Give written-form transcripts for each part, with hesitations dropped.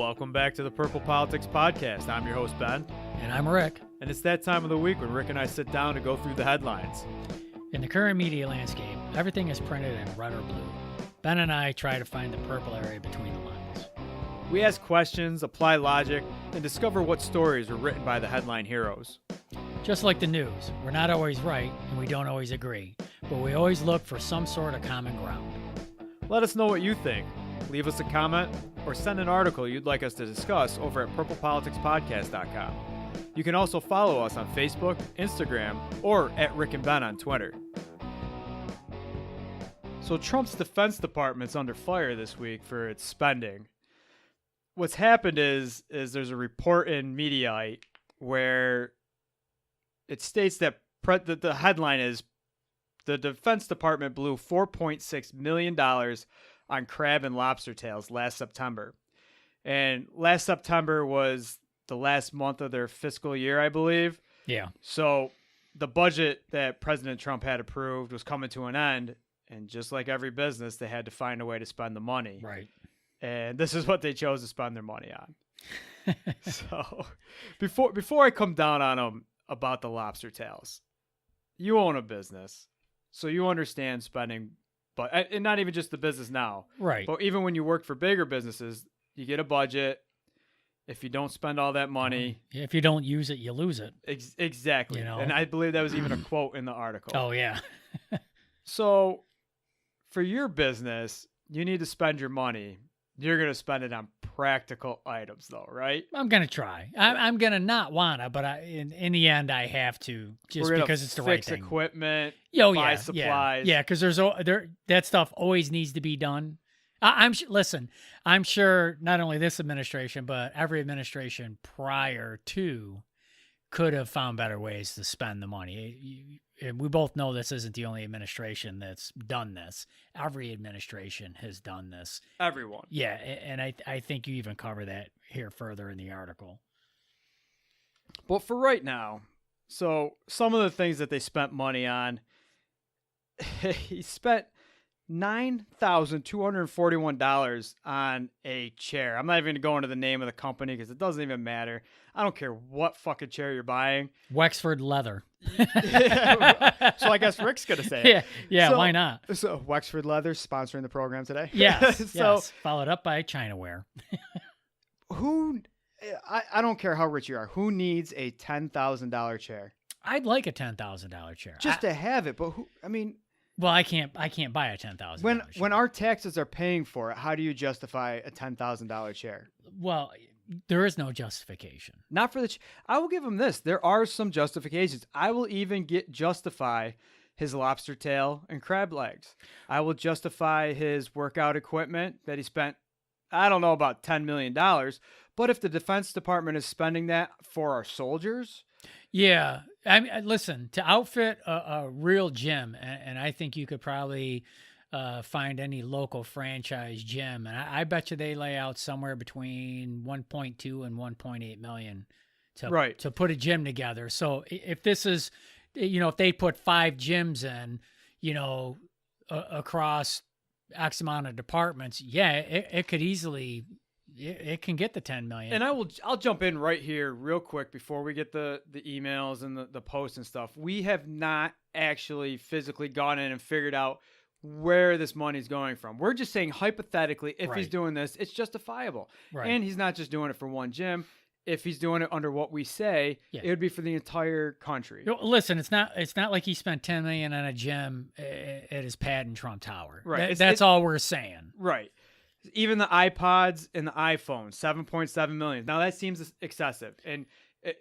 Welcome back to the Purple Politics Podcast. I'm your host, Ben. And I'm Rick. And it's that time of the week when Rick and I sit down to go through the headlines. In the current media landscape, everything is printed in red or blue. Ben and I try to find the purple area between the lines. We ask questions, apply logic, and discover what stories were written by the headline heroes. Just like the news, we're not always right and we don't always agree, but we always look for some sort of common ground. Let us know what you think. Leave us a comment or send an article you'd like us to discuss over at purplepoliticspodcast.com. You can also follow us on Facebook, Instagram, or at Rick and Ben on Twitter. So Trump's Defense Department's under fire this week for its spending. What's happened is there's a report in Mediaite where it states that the headline is the Defense Department blew $4.6 million on crab and lobster tails last September. And last September was the last month of their fiscal year, I believe. Yeah. So the budget that President Trump had approved was coming to an end. And just like every business, they had to find a way to spend the money. Right. And this is what they chose to spend their money on. So before I come down on them about the lobster tails, you own a business, so you understand spending. But and not even just the business now. Right. But even when you work for bigger businesses, you get a budget. If you don't spend all that money. If you don't use it, you lose it. Exactly. You know? And I believe that was even a quote in the article. Oh, yeah. So for your business, you need to spend your money. You're going to spend it on practical items, though, right? I'm going to try. I'm going to not want to, but in the end, I have to, just because it's the right thing. Fix equipment, buy supplies. Yeah, because that stuff always needs to be done. Listen, I'm sure not only this administration, but every administration prior to could have found better ways to spend the money. And we both know this isn't the only administration that's done this. Every administration has done this. Everyone. Yeah, and I think you even cover that here further in the article. But for right now, so some of the things that they spent money on, he spent $9,241 on a chair. I'm not even going to go into the name of the company because it doesn't even matter. I don't care what fucking chair you're buying. Wexford Leather. So I guess Rick's going to say it. Yeah, why not? So Wexford Leather sponsoring the program today. Yes, yes. Followed up by Chinaware. I don't care how rich you are. Who needs a $10,000 chair? I'd like a $10,000 chair. Just to have it, but well, I can't buy a $10,000. When our taxes are paying for it, how do you justify a $10,000 chair? Well, there is no justification. Not for the. I will give him this. There are some justifications. I will even justify his lobster tail and crab legs. I will justify his workout equipment that he spent. I don't know about $10 million, but if the Defense Department is spending that for our soldiers. Yeah. I mean, listen, to outfit a real gym, and I think you could probably find any local franchise gym, and I bet you they lay out somewhere between 1.2 and 1.8 million to put a gym together. So if this is, if they put 5 gyms in, across X amount of departments, it could easily. It can get the 10 million. And I'll jump in right here real quick before we get the emails and the posts and stuff. We have not actually physically gone in and figured out where this money's going from. We're just saying hypothetically, if he's doing this, it's justifiable. Right. And he's not just doing it for one gym. If he's doing it under what we say, it would be for the entire country. Listen, it's not like he spent $10 million on a gym at his pad in Trump Tower. Right. That's all we're saying. Right. Even the iPods and the iPhones, 7.7 million. Now that seems excessive. And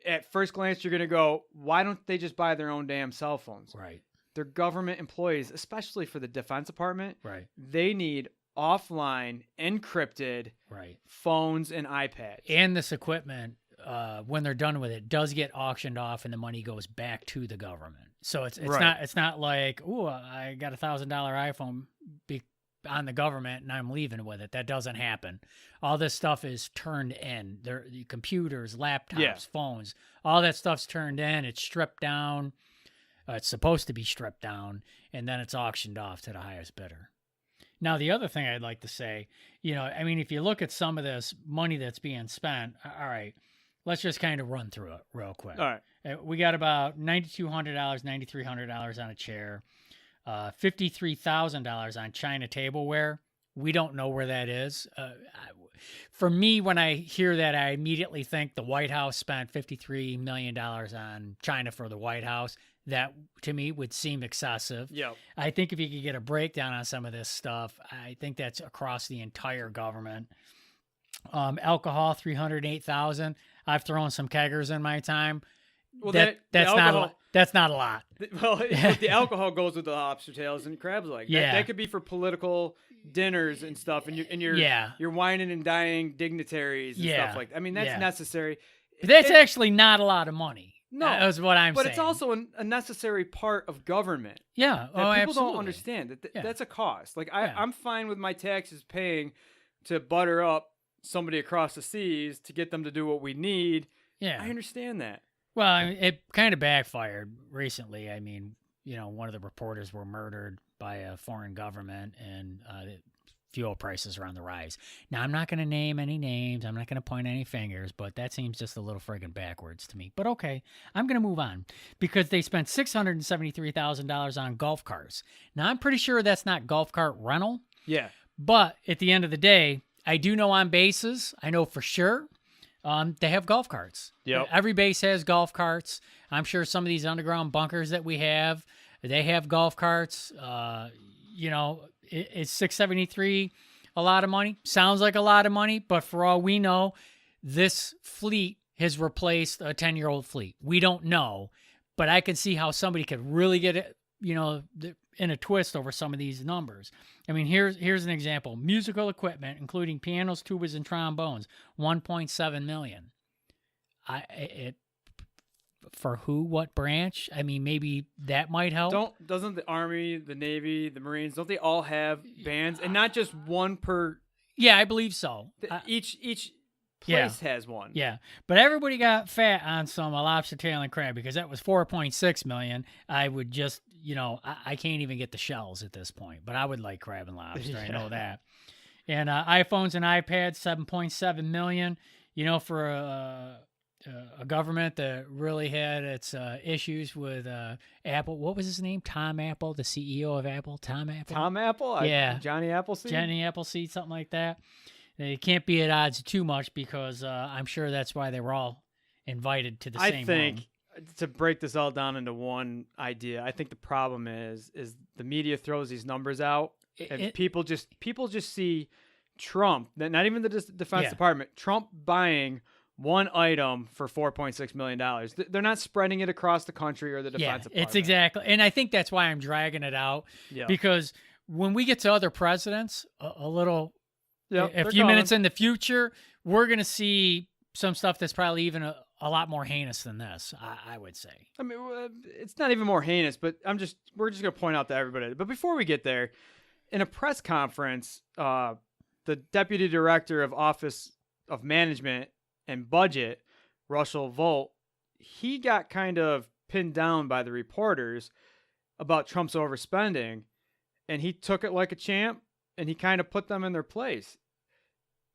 at first glance, you're going to go, why don't they just buy their own damn cell phones? Right. They're government employees, especially for the Defense Department. Right. They need offline, encrypted phones and iPads. And this equipment, when they're done with it, does get auctioned off and the money goes back to the government. So it's not like, I got $1,000 iPhone on the government and I'm leaving with it. That doesn't happen. All this stuff is turned in. The computers, laptops, phones, all that stuff's turned in. It's stripped down. It's supposed to be stripped down, and then it's auctioned off to the highest bidder. Now, the other thing I'd like to say, I mean, if you look at some of this money that's being spent, all right, let's just kind of run through it real quick. All right. We got about $9,200, $9,300 on a chair, $53,000 on China tableware. We don't know where that is. For me, when I hear that, I immediately think the White House spent $53 million on China for the White House. That, to me, would seem excessive. Yeah. I think if you could get a breakdown on some of this stuff, I think that's across the entire government. Alcohol, $308,000. I've thrown some keggers in my time. Well, that's not a lot. Well, the alcohol goes with the lobster tails and crabs legs. Yeah. That could be for political dinners and stuff, and you're whining and dining dignitaries and stuff like that. I mean, that's necessary. But that's actually not a lot of money. No, that's what I'm saying. But it's also a necessary part of government. Yeah, people absolutely. don't understand that that's a cost. Like I'm fine with my taxes paying to butter up somebody across the seas to get them to do what we need. Yeah, I understand that. Well, it kind of backfired recently. I mean, one of the reporters were murdered by a foreign government, and fuel prices are on the rise. Now, I'm not going to name any names. I'm not going to point any fingers, but that seems just a little friggin' backwards to me. But okay, I'm going to move on because they spent $673,000 on golf carts. Now, I'm pretty sure that's not golf cart rental. Yeah. But at the end of the day, I do know on bases, I know for sure, they have golf carts. Yep. Every base has golf carts. I'm sure some of these underground bunkers that we have, they have golf carts. Is $673 a lot of money? Sounds like a lot of money, but for all we know, this fleet has replaced a 10-year-old fleet. We don't know, but I can see how somebody could really get it, in a twist over some of these numbers. I mean, here's an example. Musical equipment, including pianos, tubas, and trombones, $1.7 million. For who? What branch? I mean, maybe that might help. Doesn't the Army, the Navy, the Marines, don't they all have bands, and not just one per? Yeah, I believe so. Each place has one. Yeah, but everybody got fat on some lobster tail and crab because that was $4.6 million. I would just, I can't even get the shells at this point, but I would like crab and lobster. I know that. And iPhones and iPads, $7.7 million. For a government that really had its issues with Apple. What was his name? Tom Apple, the CEO of Apple. Tom Apple. Tom Apple? Yeah. Johnny Appleseed? Johnny Appleseed, something like that. They can't be at odds too much because I'm sure that's why they were all invited to the same room. I think, to break this all down into one idea, I think the problem is the media throws these numbers out, and people just see Trump, not even the Defense Department, Trump buying one item for $4.6 million. They're not spreading it across the country or the Defense Department. It's exactly. And I think that's why I'm dragging it out. Yeah. Because when we get to other presidents, a few minutes in the future, we're going to see some stuff that's probably even a lot more heinous than this, I would say. I mean, it's not even more heinous, but we're just going to point out to everybody. But before we get there, in a press conference, the Deputy Director of Office of Management and Budget, Russell Vought, he got kind of pinned down by the reporters about Trump's overspending, and he took it like a champ, and he kind of put them in their place.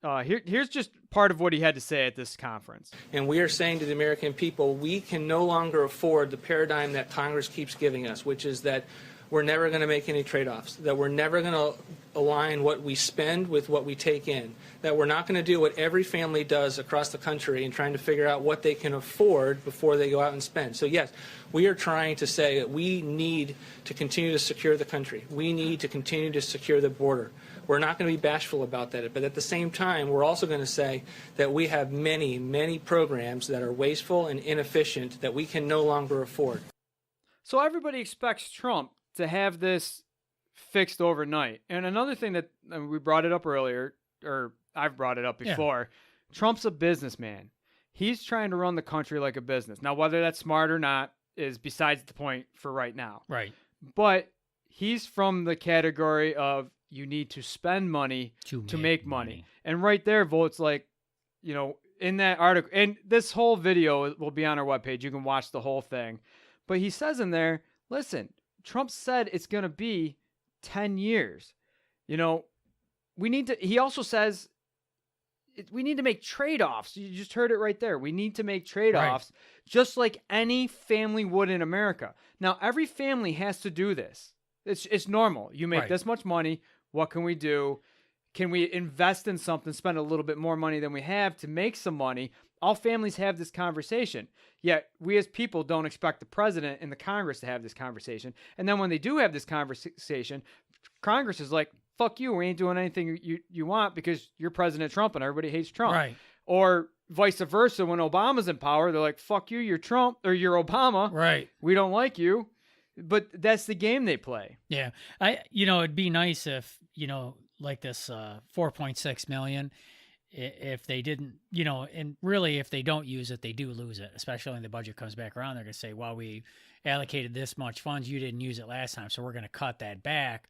Here's just part of what he had to say at this conference. And we are saying to the American people, we can no longer afford the paradigm that Congress keeps giving us, which is that we're never going to make any trade-offs, that we're never going to align what we spend with what we take in, that we're not going to do what every family does across the country and trying to figure out what they can afford before they go out and spend. So yes, we are trying to say that we need to continue to secure the country. We need to continue to secure the border. We're not going to be bashful about that, but at the same time, we're also going to say that we have many, many programs that are wasteful and inefficient that we can no longer afford. So everybody expects Trump to have this fixed overnight. And another thing that we brought it up earlier, or I've brought it up before, Trump's a businessman. He's trying to run the country like a business. Now, whether that's smart or not is besides the point for right now. Right. But he's from the category of you need to spend money to make money. And right there, Vought's like, in that article, and this whole video will be on our webpage. You can watch the whole thing. But he says in there, listen, Trump said it's going to be 10 years. You know, he also says we need to make trade-offs. You just heard it right there. We need to make trade-offs just like any family would in America. Now, every family has to do this. It's normal. You make this much money. What can we do? Can we invest in something, spend a little bit more money than we have to make some money? All families have this conversation. Yet we as people don't expect the president and the Congress to have this conversation. And then when they do have this conversation, Congress is like, fuck you, we ain't doing anything you want because you're President Trump and everybody hates Trump. Right. Or vice versa, when Obama's in power, they're like, fuck you, you're Trump, or you're Obama. Right. We don't like you. But that's the game they play. Yeah. It'd be nice if, like this 4.6 million, if they didn't, and really if they don't use it, they do lose it, especially when the budget comes back around. They're going to say, well, we allocated this much funds, you didn't use it last time, so we're going to cut that back.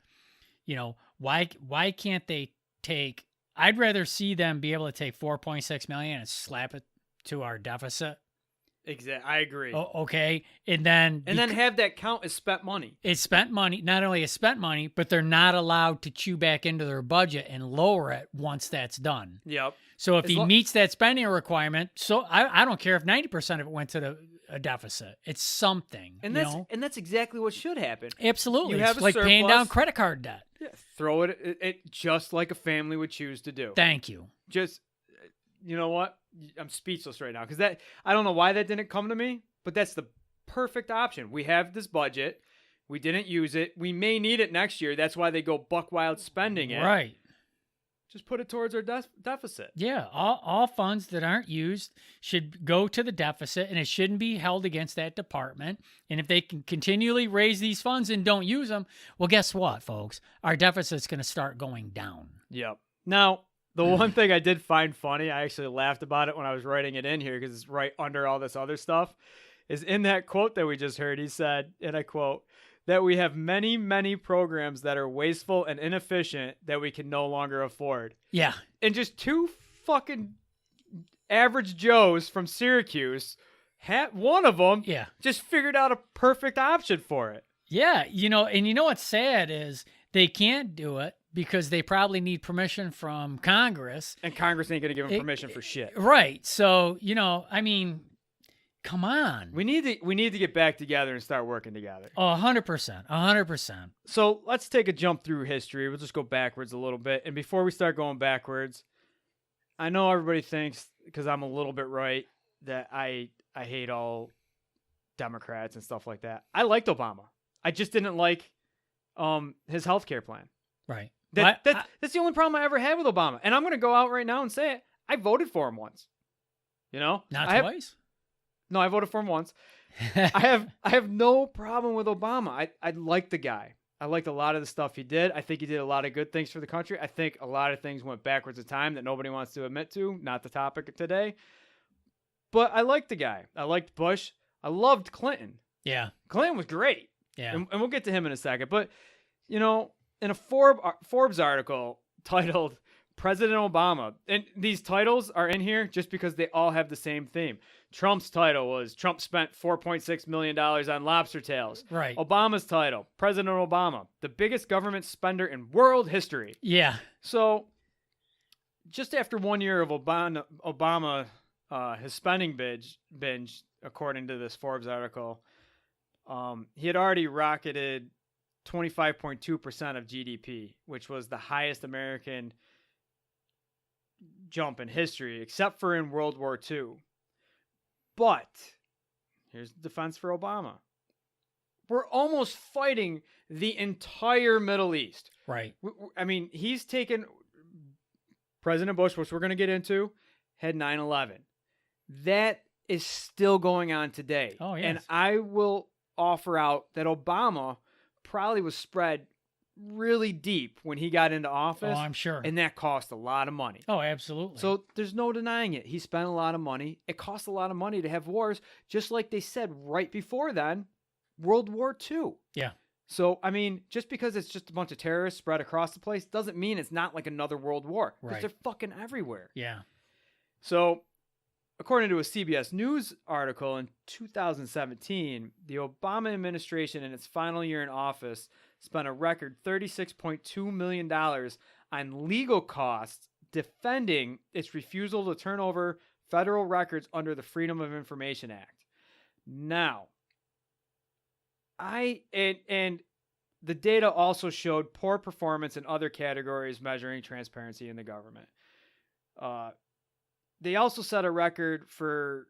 Why can't they take, I'd rather see them be able to take 4.6 million and slap it to our deficit. Exactly. I agree. Oh, okay. And then have that count as spent money. It's spent money, not only as spent money, but they're not allowed to chew back into their budget and lower it once that's done. Yep. So if he meets that spending requirement, so I don't care if 90% of it went to a deficit. It's something. And that's exactly what should happen. Absolutely. You have it's like surplus, paying down credit card debt. Yeah, throw it just like a family would choose to do. Thank you. Just, you know what? I'm speechless right now because I don't know why that didn't come to me, but that's the perfect option. We have this budget. We didn't use it. We may need it next year. That's why they go buck wild spending it. Right. Just put it towards our deficit. Yeah. All funds that aren't used should go to the deficit, and it shouldn't be held against that department. And if they can continually raise these funds and don't use them, well, guess what, folks? Our deficit's going to start going down. Yep. Now, the one thing I did find funny, I actually laughed about it when I was writing it in here because it's right under all this other stuff, is in that quote that we just heard, he said, and I quote, that we have many, many programs that are wasteful and inefficient that we can no longer afford. Yeah. And just two fucking average Joes from Syracuse, one of them just figured out a perfect option for it. Yeah. And what's sad is they can't do it because they probably need permission from Congress. And Congress ain't going to give them permission for shit. Right. So, come on. We need to get back together and start working together. 100%. 100%. So let's take a jump through history. We'll just go backwards a little bit. And before we start going backwards, I know everybody thinks, because I'm a little bit right, that I hate all Democrats and stuff like that. I liked Obama. I just didn't like his healthcare plan. Right. That's the only problem I ever had with Obama. And I'm going to go out right now and say it. I voted for him once. Not twice? No, I voted for him once. I have no problem with Obama. I like the guy. I liked a lot of the stuff he did. I think he did a lot of good things for the country. I think a lot of things went backwards in time that nobody wants to admit to. Not the topic of today. But I liked the guy. I liked Bush. I loved Clinton. Yeah. Clinton was great. Yeah. And we'll get to him in a second. But, in a Forbes article titled President Obama, and these titles are in here just because they all have the same theme. Trump's title was Trump spent $4.6 million on lobster tails. Right. Obama's title, President Obama, the biggest government spender in world history. Yeah. So just after 1 year of Obama his spending binge, according to this Forbes article, he had already rocketed 25.2% of GDP, which was the highest American jump in history, except for in World War II. But here's the defense for Obama. We're almost fighting the entire Middle East. Right. I mean, he's taken President Bush, which we're going to get into, had 9/11. That is still going on today. Oh, yes. And I will offer out that Obama probably was spread really deep when he got into office. Oh, I'm sure. And that cost a lot of money. Oh, absolutely. So there's no denying it. He spent a lot of money. It cost a lot of money to have wars, just like they said right before then, World War II. Yeah. So, I mean, just because it's just a bunch of terrorists spread across the place doesn't mean it's not like another world war. Because they're fucking everywhere. Yeah. So, according to a CBS News article in 2017, the Obama administration in its final year in office spent a record $36.2 million on legal costs defending its refusal to turn over federal records under the Freedom of Information Act. Now, and the data also showed poor performance in other categories measuring transparency in the government. They also set a record for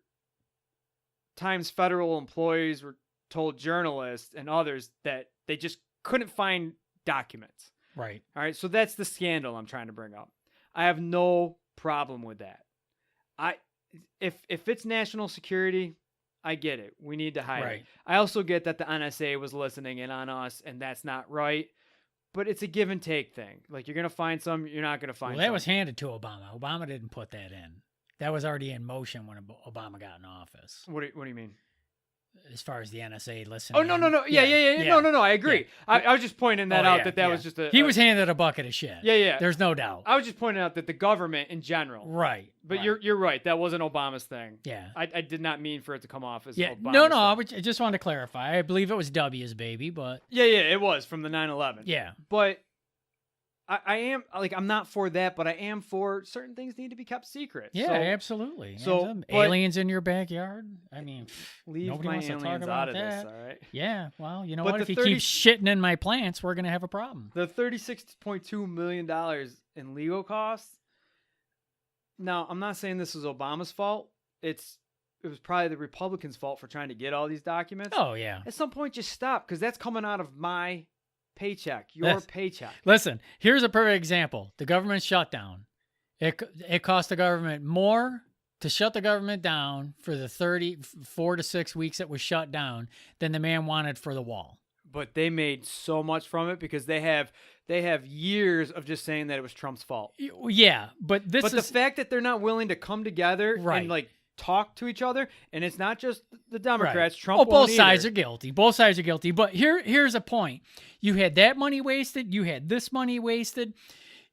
times federal employees were told journalists and others that they just couldn't find documents. Right. All right. So that's the scandal I'm trying to bring up. I have no problem with that. If it's national security, I get it. We need to hide it. I also get that the NSA was listening in on us, and that's not right. But it's a give and take thing. Like, you're going to find some, you're not going to find some. Well, that was handed to Obama. Obama didn't put that in. That was already in motion when Obama got in office. What do you mean? As far as the NSA listening. Oh, no. Yeah. No. I agree. Yeah. I was just pointing that out, that was just he was handed a bucket of shit. Yeah. There's no doubt. I was just pointing out that the government in general. Right. But you're right. That wasn't Obama's thing. Yeah. I did not mean for it to come off as Obama's thing. I just wanted to clarify. I believe it was W's baby, but. Yeah, it was from the 9/11. Yeah. But I am, like, I'm not for that, but I am for certain things need to be kept secret. Yeah, absolutely. So aliens in your backyard. I mean, leave nobody my wants to talk aliens about out of that. this, all right? Yeah, well, you know But what? If he 30 keeps shitting in my plants, we're going to have a problem. The $36.2 million in legal costs. Now, I'm not saying this is Obama's fault. It was probably the Republicans' fault for trying to get all these documents. Oh, yeah. At some point, just stop, because that's coming out of my paycheck, your paycheck. Listen, here's a perfect example. The government shutdown. It cost the government more to shut the government down for the 4 to 6 weeks it was shut down than the man wanted for the wall. But they made so much from it because they have years of just saying that it was Trump's fault. Yeah, but the fact that they're not willing to come together and like talk to each other, and it's not just the Democrats. Trump both sides are guilty. Both sides are guilty. But here's a point. You had that money wasted. You had this money wasted.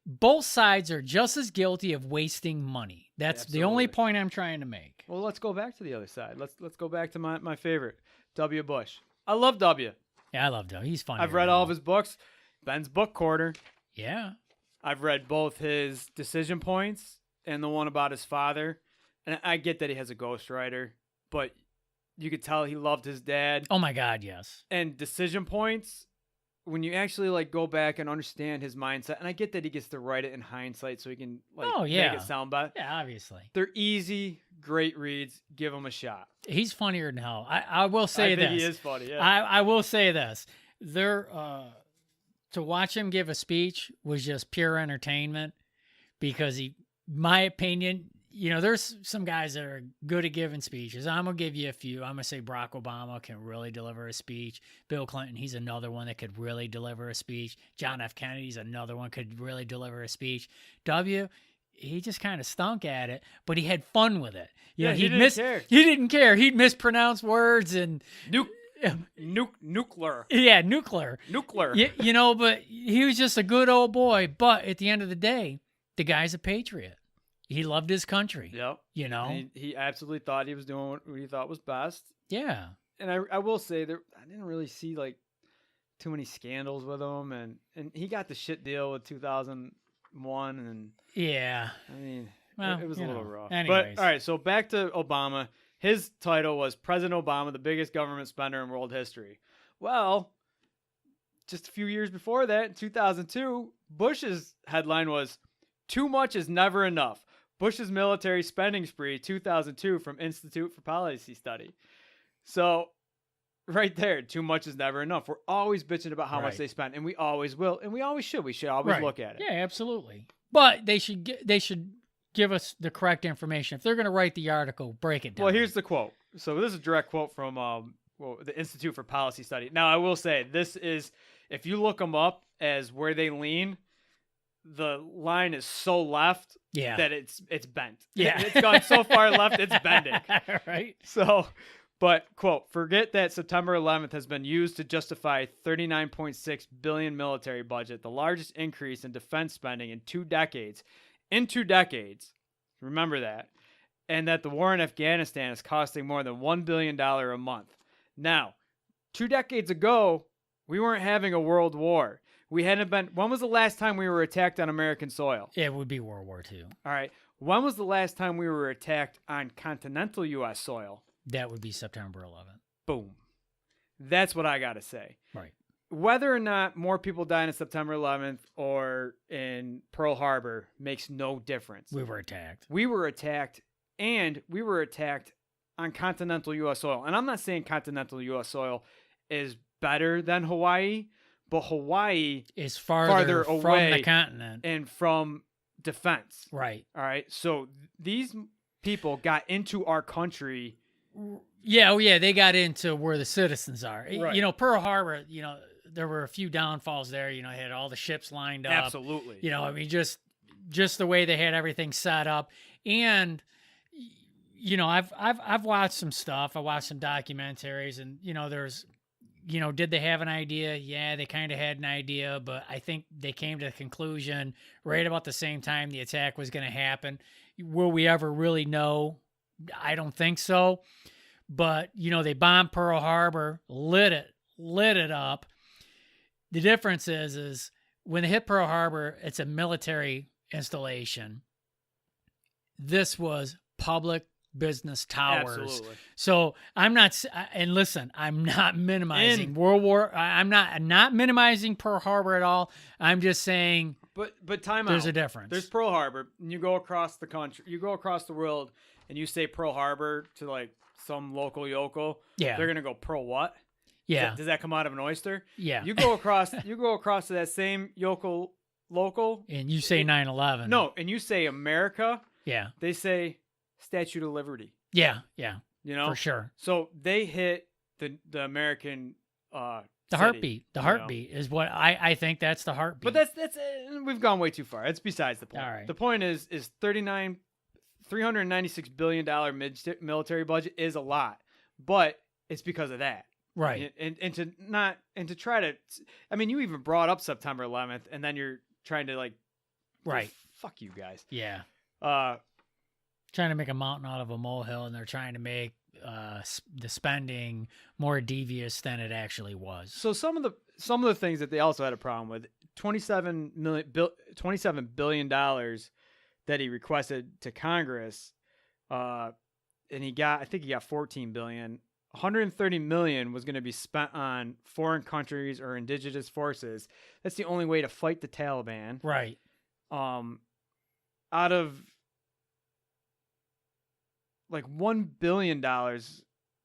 Both sides are just as guilty of wasting money. That's the only point I'm trying to make. Well, let's go back to the other side. Let's go back to my favorite, W. Bush. I love W. Yeah, I love W. He's funny. I've read all of his books. Ben's Book Quarter. Yeah. I've read both his decision points and the one about his father. And I get that he has a ghostwriter, but you could tell he loved his dad. Oh my God, yes. And decision points, when you actually like go back and understand his mindset, and I get that he gets to write it in hindsight so he can make it sound better. Yeah, obviously. They're easy, great reads. Give him a shot. He's funnier than hell. I will say this. I think he is funny, yeah. I will say this. To watch him give a speech was just pure entertainment because my opinion, there's some guys that are good at giving speeches. I'm going to give you a few. I'm going to say Barack Obama can really deliver a speech. Bill Clinton, he's another one that could really deliver a speech. John F. Kennedy's another one could really deliver a speech. W, he just kind of stunk at it, but he had fun with it. He didn't care. He didn't care. He'd mispronounce words and... Nuclear. Yeah, nuclear. But he was just a good old boy. But at the end of the day, the guy's a patriot. He loved his country. Yep. He absolutely thought he was doing what he thought was best. Yeah. And I will say I didn't really see like too many scandals with him, and he got the shit deal with 2001, and yeah. I mean, it was a little rough. Anyways. But all right, so back to Obama. His title was President Obama, the biggest government spender in world history. Well, just a few years before that, in 2002, Bush's headline was, "Too much is never enough. Bush's military spending spree, 2002, from Institute for Policy Study." So, right there, too much is never enough. We're always bitching about how much they spend, and we always will, and we always should. We should always look at it. Yeah, absolutely. But they should give us the correct information. If they're going to write the article, break it down. Well, here's the quote. So this is a direct quote from the Institute for Policy Study. Now, I will say, this is, if you look them up as where they lean, the line is so left that it's bent. Yeah. It's gone so far left, it's bending. Right. So, but, quote, "Forget that September 11th has been used to justify $39.6 billion military budget, the largest increase in defense spending in 2 decades. In 2 decades, remember that, and that the war in Afghanistan is costing more than $1 billion a month. Now, 2 decades ago, We weren't having a world war. We hadn't been. When was the last time we were attacked on American soil? It would be World War II. All right. When was the last time we were attacked on continental U.S. soil? That would be September 11th. Boom. That's what I got to say. Right. Whether or not more people died on September 11th or in Pearl Harbor makes no difference. We were attacked. We were attacked, and we were attacked on continental U.S. soil. And I'm not saying continental U.S. soil is better than Hawaii, but Hawaii is farther away from the continent and from defense. Right. All right. So these people got into our country. Yeah. Oh, yeah. They got into where the citizens are. Right. You know, Pearl Harbor, you know, there were a few downfalls there. You know, they had all the ships lined up. Absolutely. You know, I mean, just the way they had everything set up. And, you know, I've watched some stuff. I watched some documentaries, and, you know, there's, you know, did they have an idea? Yeah, they kind of had an idea, but I think they came to the conclusion right about the same time the attack was going to happen. Will we ever really know? I don't think so. But, you know, they bombed Pearl Harbor, lit it up. The difference is when they hit Pearl Harbor, it's a military installation. This was public business towers. Absolutely. So I'm not, and listen, I'm not minimizing I'm not minimizing Pearl Harbor at all. I'm just saying, but time out. There's a difference. There's Pearl Harbor, and you go across the country, you go across the world, and you say Pearl Harbor to like some local yokel. Yeah. They're gonna go, Pearl what? Yeah. Does that come out of an oyster? Yeah. You go across to that same local, and you say 9/11. No, and you say America. Yeah. They say Statue of Liberty. Yeah. Yeah. You know, for sure. So they hit the American. The city, heartbeat. The heartbeat is what I think that's the heartbeat. But that's we've gone way too far. That's besides the point. All right. The point is $396 billion military budget is a lot, but it's because of that. Right. And to try to, I mean, you even brought up September 11th, and then you're trying to like, right. Fuck you guys. Yeah. Trying to make a mountain out of a molehill, and they're trying to make the spending more devious than it actually was. So some of the things that they also had a problem with, $27 billion that he requested to Congress, and I think he got $14 billion. $130 million was going to be spent on foreign countries or indigenous forces. That's the only way to fight the Taliban. Right. Out of like $1 billion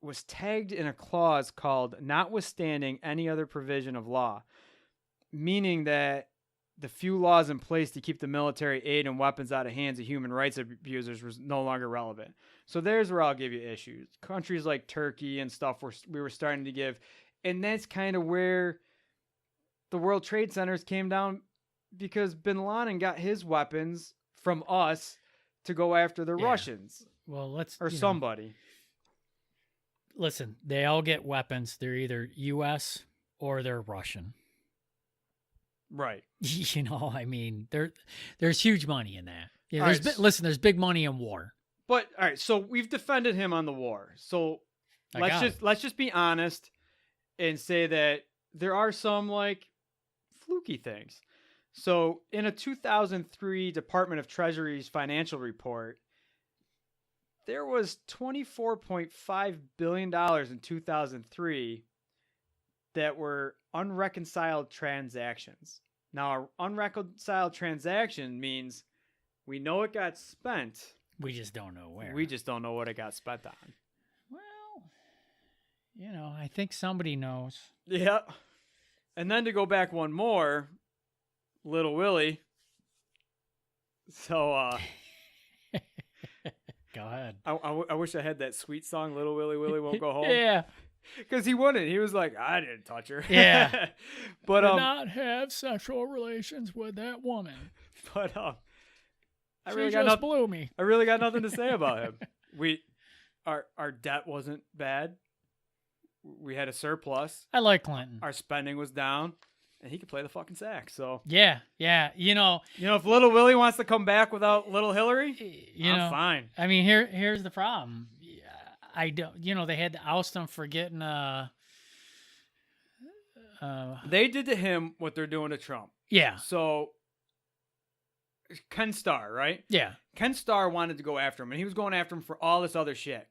was tagged in a clause called notwithstanding any other provision of law, meaning that the few laws in place to keep the military aid and weapons out of hands of human rights abusers was no longer relevant. So there's where I'll give you issues. Countries like Turkey and stuff we were starting to give. And that's kind of where the World Trade Centers came down, because bin Laden got his weapons from us to go after the Russians. Well, somebody. Listen, they all get weapons. They're either U.S. or they're Russian. Right. You know, I mean, there's huge money in that. Yeah, Right. There's big money in war. But all right, so we've defended him on the war. So let's just be honest and say that there are some like fluky things. So in a 2003 Department of Treasury's financial report, there was $24.5 billion in 2003 that were unreconciled transactions. Now, an unreconciled transaction means we know it got spent. We just don't know where. We just don't know what it got spent on. Well, you know, I think somebody knows. Yeah. And then to go back one more, Little Willie. So, go ahead. I wish I had that sweet song, Little Willie Willie Won't Go Home. Yeah. Because he wouldn't. He was like, I didn't touch her. Yeah. But did not have sexual relations with that woman. But I really got nothing to say about him. Our debt wasn't bad. We had a surplus. I like Clinton. Our spending was down, and he could play the fucking sax. So yeah. You know, if Little Willie wants to come back without Little Hillary, I'm fine. I mean, here's the problem. I don't. You know, they had to oust him for getting a They did to him what they're doing to Trump. Yeah. So Ken Starr, right? Yeah. Ken Starr wanted to go after him, and he was going after him for all this other shit.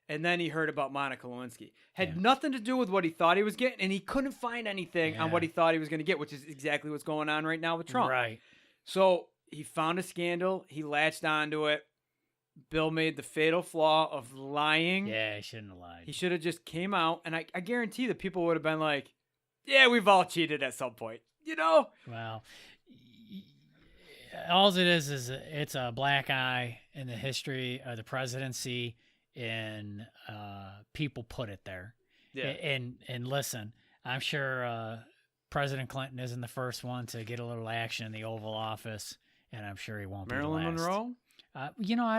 And then he heard about Monica Lewinsky. Had nothing to do with what he thought he was getting, and he couldn't find anything on what he thought he was going to get, which is exactly what's going on right now with Trump. Right. So he found a scandal. He latched onto it. Bill made the fatal flaw of lying. Yeah, he shouldn't have lied. He should have just came out, and I guarantee that people would have been like, yeah, we've all cheated at some point. You know? Well, all it is it's a black eye in the history of the presidency, and people put it there. Yeah. And listen, I'm sure President Clinton isn't the first one to get a little action in the Oval Office, and I'm sure he won't Marilyn be the last. Monroe? I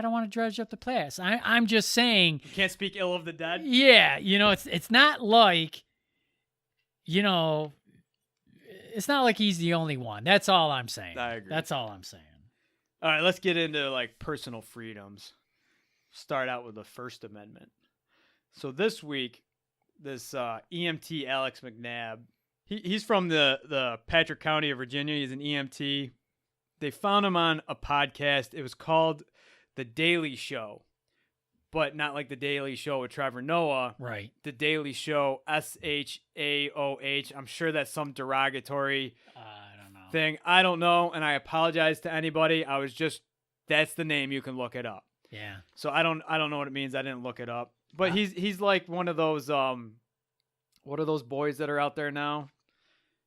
don't want to dredge up the past. I'm just saying. You can't speak ill of the dead? Yeah, it's not like, it's not like he's the only one. That's all I'm saying. I agree. That's all I'm saying. All right, let's get into like personal freedoms. Start out with the First Amendment. So this week, this EMT Alex McNabb, he's from the Patrick County of Virginia. He's an EMT. They found him on a podcast. It was called The Daily Show, but not like The Daily Show with Trevor Noah. Right. The Daily Show, SHAOH. I'm sure that's some derogatory I don't know. thing. I don't know, and I apologize to anybody. That's the name. You can look it up. Yeah. So I don't know what it means. I didn't look it up. But he's like one of those what are those boys that are out there now?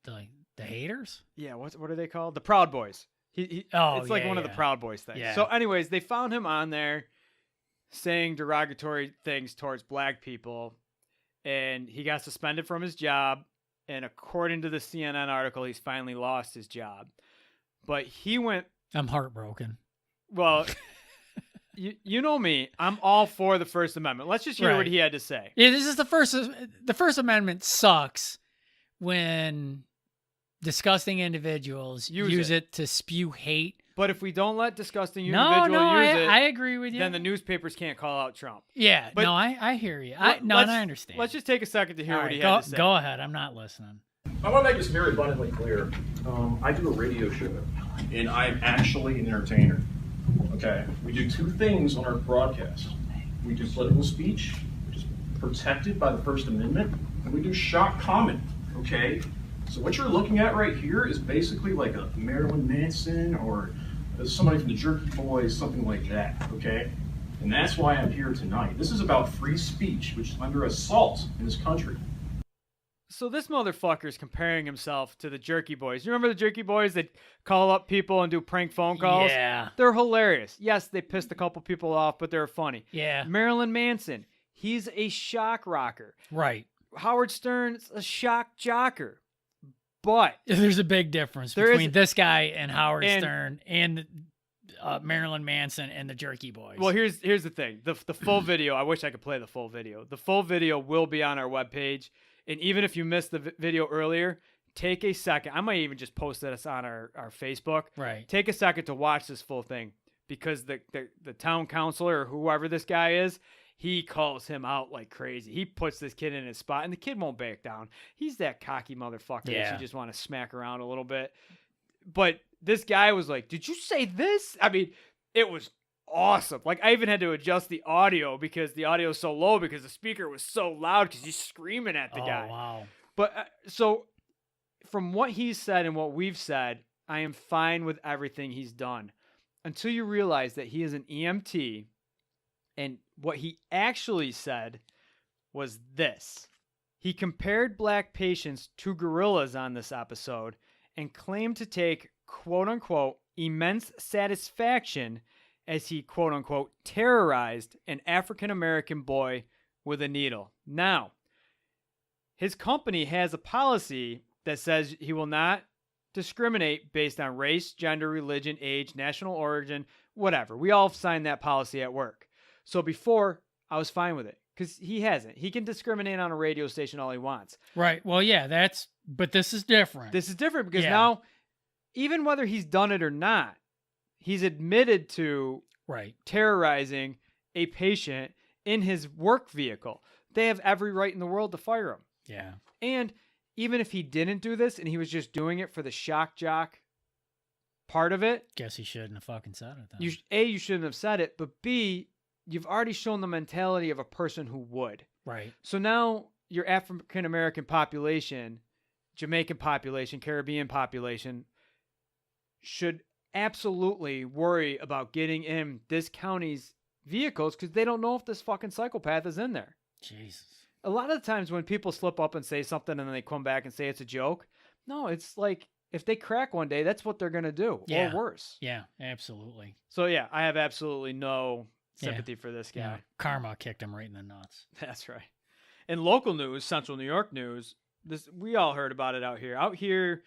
The haters? Yeah, what are they called? The Proud Boys. It's like one of the Proud Boys things. Yeah. So anyways, they found him on there saying derogatory things towards black people, and he got suspended from his job, and according to the CNN article, he's finally lost his job. But he went... I'm heartbroken. Well... You know me. I'm all for the First Amendment. Let's just hear what he had to say. Yeah, this is the First Amendment sucks when disgusting individuals use it to spew hate. But if we don't let disgusting individuals use it, I agree with you. Then the newspapers can't call out Trump. Yeah, but I hear you. And I understand. Let's just take a second to hear what he had to say. Go ahead. I'm not listening. I want to make this very abundantly clear. I do a radio show, and I'm actually an entertainer. Okay, we do two things on our broadcast. We do political speech, which is protected by the First Amendment, and we do shock comment, okay? So what you're looking at right here is basically like a Marilyn Manson or somebody from the Jerky Boys, something like that, okay? And that's why I'm here tonight. This is about free speech, which is under assault in this country. So this motherfucker's comparing himself to the Jerky Boys. You remember the Jerky Boys that call up people and do prank phone calls? Yeah. They're hilarious. Yes, they pissed a couple people off, but they're funny. Yeah. Marilyn Manson, he's a shock rocker. Right. Howard Stern's a shock jocker. But there's a big difference between this guy and Howard Stern and Marilyn Manson and the Jerky Boys. Well, here's the thing. The full video, I wish I could play the full video. The full video will be on our webpage. And even if you missed the video earlier, take a second. I might even just post this on our Facebook. Right. Take a second to watch this full thing because the town councilor or whoever this guy is, he calls him out like crazy. He puts this kid in his spot, and the kid won't back down. He's that cocky motherfucker that you just want to smack around a little bit. But this guy was like, "Did you say this?" I mean, it was awesome. Like, I even had to adjust the audio because the audio is so low because the speaker was so loud because he's screaming at the guy. Wow. But so from what he said and what we've said, I am fine with everything he's done until you realize that he is an EMT. And what he actually said was this. He compared black patients to gorillas on this episode and claimed to take, quote unquote, immense satisfaction as he, quote unquote, terrorized an African-American boy with a needle. Now, his company has a policy that says he will not discriminate based on race, gender, religion, age, national origin, whatever. We all signed that policy at work. So before, I was fine with it because he hasn't. He can discriminate on a radio station all he wants. Right. Well, yeah, but this is different. This is different because now, even whether he's done it or not, he's admitted to terrorizing a patient in his work vehicle. They have every right in the world to fire him. Yeah. And even if he didn't do this and he was just doing it for the shock jock part of it, Guess he shouldn't have fucking said it then. you shouldn't have said it, but B, you've already shown the mentality of a person who would. Right. So now your African American population, Jamaican population, Caribbean population should absolutely worry about getting in this county's vehicles because they don't know if this fucking psychopath is in there. Jesus. A lot of the times when people slip up and say something and then they come back and say it's a joke, no, it's like if they crack one day, that's what they're going to do, or worse. Yeah, absolutely. So, yeah, I have absolutely no sympathy for this guy. Yeah. Karma kicked him right in the nuts. That's right. In local news, Central New York news, we all heard about it out here. Out here,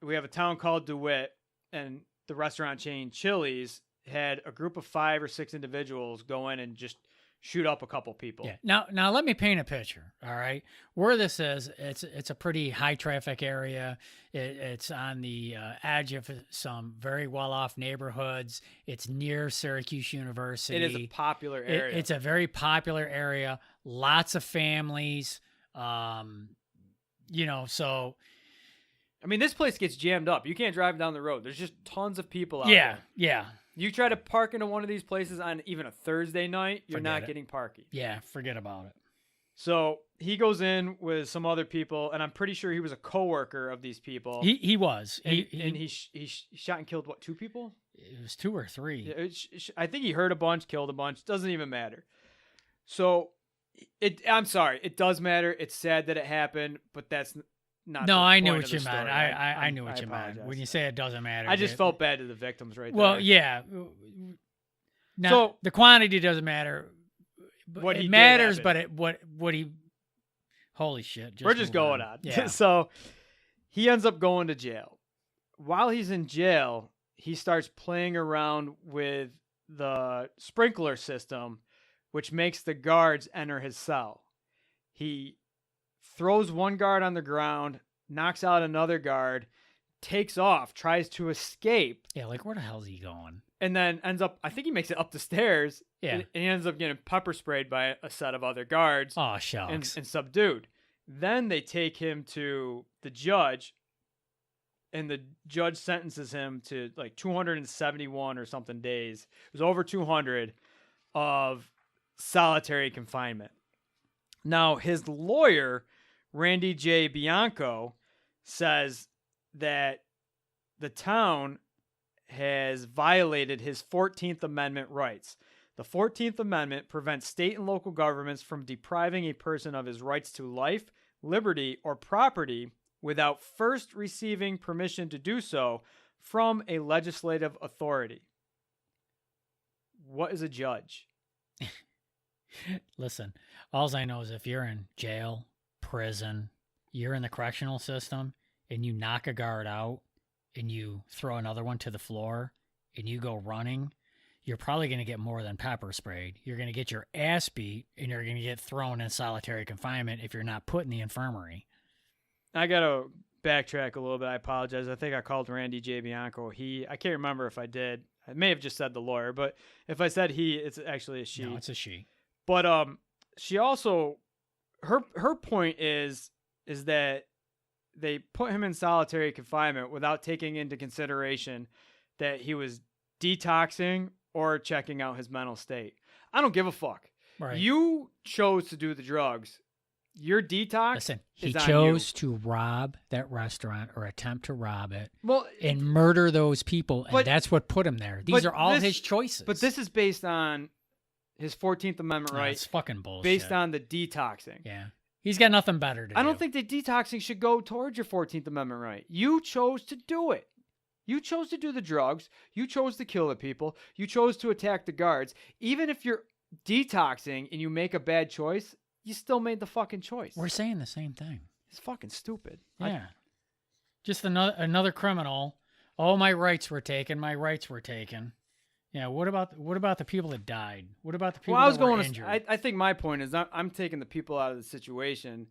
we have a town called DeWitt, and the restaurant chain Chili's had a group of 5 or 6 individuals go in and just shoot up a couple people. Yeah. Now let me paint a picture. All right, where this is, it's a pretty high traffic area. It's on the edge of some very well off neighborhoods. It's near Syracuse University. It is a popular area. It's a very popular area. Lots of families. So I mean, this place gets jammed up. You can't drive down the road. There's just tons of people out yeah, there. yeah. You try to park into one of these places on even a Thursday night, you're not getting parking. Yeah, forget about it. So he goes in with some other people, and I'm pretty sure he was a coworker of these people. He was. He shot and killed, what, 2 people? It was 2 or 3. I think he hurt a bunch, killed a bunch. Doesn't even matter. So, I'm sorry. It does matter. It's sad that it happened, but that's not. No, I knew knew what you meant. I knew what you meant. When you say it doesn't matter. I just felt bad to the victims right there. Well, yeah. Now, so the quantity doesn't matter. What it matters, but what he. Holy shit! We're just going on. Yeah. So he ends up going to jail. While he's in jail, he starts playing around with the sprinkler system, which makes the guards enter his cell. He throws one guard on the ground, knocks out another guard, takes off, tries to escape. Yeah, like where the hell's he going? And then ends up, I think he makes it up the stairs. Yeah. And he ends up getting pepper sprayed by a set of other guards. Oh, shucks. And subdued. Then they take him to the judge, and the judge sentences him to like 271 or something days. It was over 200 of solitary confinement. Now, his lawyer, Randy J. Bianco, says that the town has violated his 14th Amendment rights. The 14th Amendment prevents state and local governments from depriving a person of his rights to life, liberty, or property without first receiving permission to do so from a legislative authority. What is a judge? Listen, all I know is if you're in jail, prison, you're in the correctional system, and you knock a guard out, and you throw another one to the floor, and you go running, you're probably going to get more than pepper sprayed. You're going to get your ass beat, and you're going to get thrown in solitary confinement if you're not put in the infirmary. I got to backtrack a little bit. I apologize. I think I called Randy J. Bianco. I can't remember if I did. I may have just said the lawyer, but if I said he, it's actually a she. No, it's a she. But she also, her point is that they put him in solitary confinement without taking into consideration that he was detoxing or checking out his mental state. I don't give a fuck. Right. You chose to do the drugs. Your detox. Listen, he is on chose you. to rob that restaurant or attempt to rob it Well, and murder those people, and but- that's what put him there. These but are all this- his choices. But this is based on his 14th Amendment No, rights, it's fucking bullshit. based on the detoxing. Yeah. He's got nothing better to do. I don't think the detoxing should go towards your 14th Amendment right. You chose to do it. You chose to do the drugs. You chose to kill the people. You chose to attack the guards. Even if you're detoxing and you make a bad choice, you still made the fucking choice. We're saying the same thing. It's fucking stupid. Yeah. Just another criminal. Oh, my rights were taken. My rights were taken. Yeah. What about the people that died? What about the people that were injured? I think my point is I'm taking the people out of the situation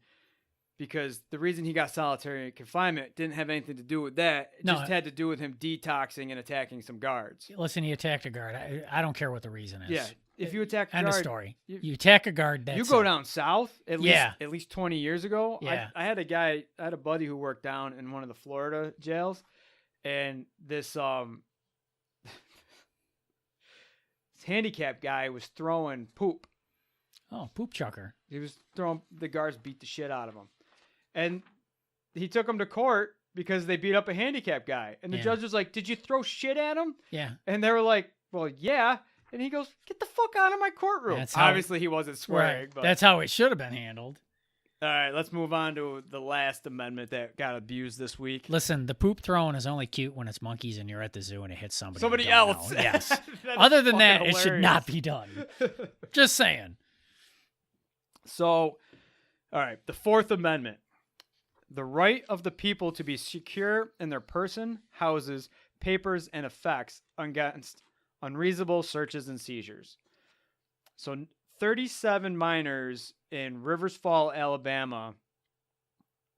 because the reason he got solitary confinement didn't have anything to do with that. It just had to do with him detoxing and attacking some guards. Listen, he attacked a guard. I don't care what the reason is. Yeah. if you attack a End of guard, story. You attack a guard. That's you go it. down south at least 20 years ago. Yeah. I had a buddy who worked down in one of the Florida jails, and this handicapped guy was throwing poop. Oh, poop chucker. He was throwing, the guards beat the shit out of him. And he took him to court because they beat up a handicapped guy. And the judge was like, "Did you throw shit at him?" Yeah. And they were like, "Well, yeah." And he goes, "Get the fuck out of my courtroom." Obviously, he wasn't swearing. Right. But... That's how it should have been handled. All right, let's move on to the last amendment that got abused this week. Listen, the poop throwing is only cute when it's monkeys and you're at the zoo and it hits somebody. Somebody else. Yes. Other than that, hilarious. it should not be done. Just saying. So, all right, the Fourth Amendment. The right of the people to be secure in their person, houses, papers, and effects against unreasonable searches and seizures. So 37 minors in Rivers Fall, Alabama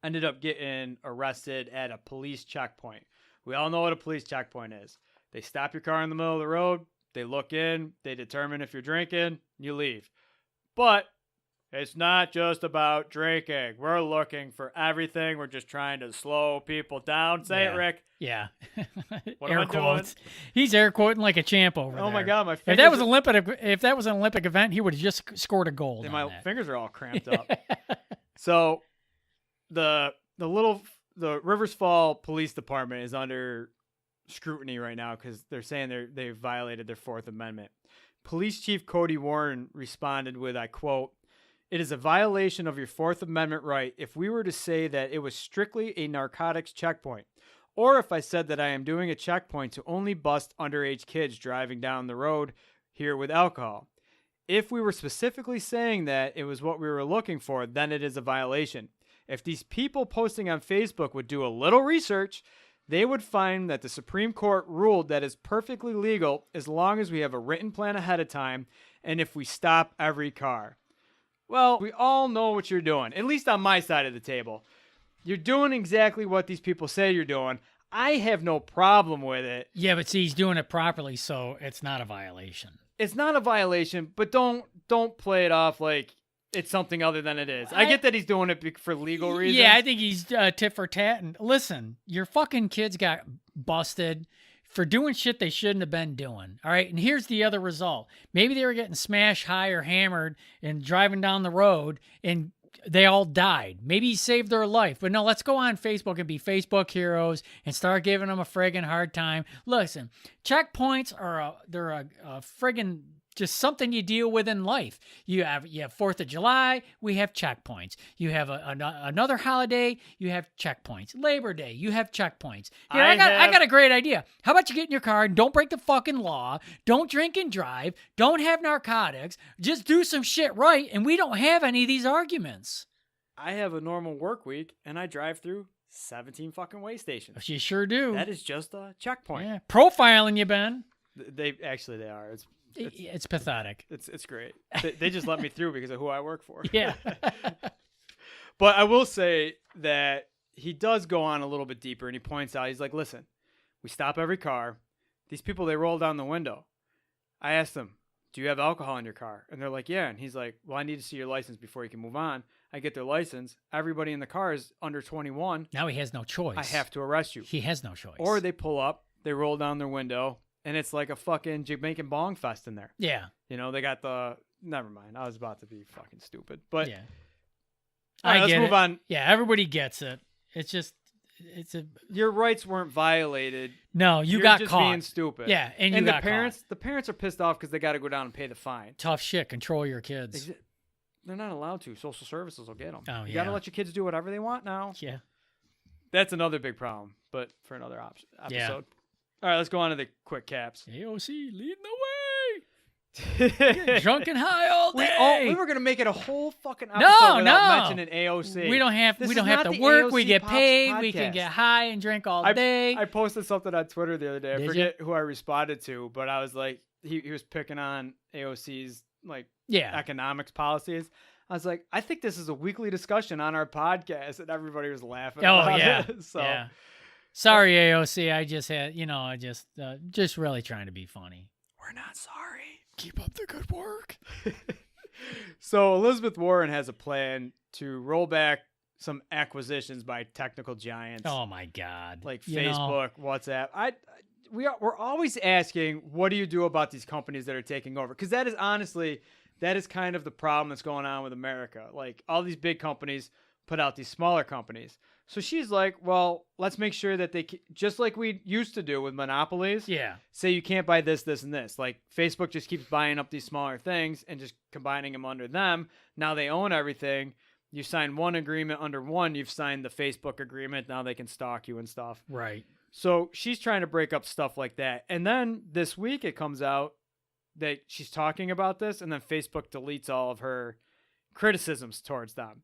ended up getting arrested at a police checkpoint. We all know what a police checkpoint is. They stop your car in the middle of the road, they look in, they determine if you're drinking, you leave. But it's not just about drinking. We're looking for everything. We're just trying to slow people down. Say it, Rick. Yeah. What air am I doing? quotes. He's air quoting like a champ over there. Oh my God, my If fingers. that was an Olympic event, he would have just scored a gold. And on my that. fingers are all cramped up. So the Rivers Fall Police Department is under scrutiny right now because they're saying they violated their Fourth Amendment. Police Chief Cody Warren responded with, I quote, "It is a violation of your Fourth Amendment right if we were to say that it was strictly a narcotics checkpoint, or if I said that I am doing a checkpoint to only bust underage kids driving down the road here with alcohol. If we were specifically saying that it was what we were looking for, then it is a violation. If these people posting on Facebook would do a little research, they would find that the Supreme Court ruled that it's perfectly legal as long as we have a written plan ahead of time and if we stop every car." Well, we all know what you're doing, at least on my side of the table. You're doing exactly what these people say you're doing. I have no problem with it. Yeah, but see, he's doing it properly, so it's not a violation. It's not a violation, but don't play it off like it's something other than it is. I get that he's doing it for legal reasons. Yeah, I think he's tit for tat. And listen, your fucking kids got busted for doing shit they shouldn't have been doing. All right, and here's the other result. Maybe they were getting smashed, high, or hammered and driving down the road, and they all died. Maybe he saved their life. But no, let's go on Facebook and be Facebook heroes and start giving them a friggin' hard time. Listen, checkpoints are a friggin' just something you deal with in life. You have 4th of July, we have checkpoints. You have another holiday, you have checkpoints. Labor Day, you have checkpoints. Here, I got a great idea. How about you get in your car and don't break the fucking law, don't drink and drive, don't have narcotics, just do some shit right, and we don't have any of these arguments. I have a normal work week, and I drive through 17 fucking way stations. You sure do. That is just a checkpoint. Yeah. Profiling you, Ben. They are. It's pathetic. It's great. They just let me through because of who I work for. Yeah. But I will say that he does go on a little bit deeper, and he points out, he's like, listen, we stop every car. These people, they roll down the window. I asked them, do you have alcohol in your car? And they're like, yeah. And he's like, well, I need to see your license before you can move on. I get their license. Everybody in the car is under 21. Now he has no choice. I have to arrest you. He has no choice. Or they pull up, they roll down their window, and it's like a fucking Jamaican bong fest in there. Yeah. You know, they got never mind. I was about to be fucking stupid. But yeah. All right, let's move on. Yeah, everybody gets it. Your rights weren't violated. No, you You're got just caught. being stupid. Yeah, and the got parents, caught. The parents are pissed off because they got to go down and pay the fine. Tough shit. Control your kids. They're not allowed to. Social services will get them. Oh, you got to let your kids do whatever they want now. Yeah. That's another big problem, but for another episode. Yeah. All right, let's go on to the quick caps. AOC leading the way. Get drunk and high all day. We were gonna make it a whole fucking episode without mentioning AOC. We don't have to work. We get paid. We can get high and drink all day. I posted something on Twitter the other day. I forget who I responded to, but I was like, he was picking on AOC's economics policies. I was like, I think this is a weekly discussion on our podcast, and everybody was laughing. About it. So. Sorry, AOC. I just had, just really trying to be funny. We're We're not sorry. Keep up the good work. So Elizabeth Warren has a plan to roll back some acquisitions by technical giants Oh my God. like You know, Facebook, WhatsApp. We're always asking, what do you do about these companies that are taking over? Because that is kind of the problem that's going on with America. Like all these big companies put out these smaller companies. So she's like, well, let's make sure that just like we used to do with monopolies. Yeah. Say you can't buy this, this, and this. Like Facebook just keeps buying up these smaller things and just combining them under them. Now they own everything. You sign one agreement under one, you've signed the Facebook agreement. Now they can stalk you and stuff. Right. So she's trying to break up stuff like that. And then this week it comes out that she's talking about this, and then Facebook deletes all of her criticisms towards them.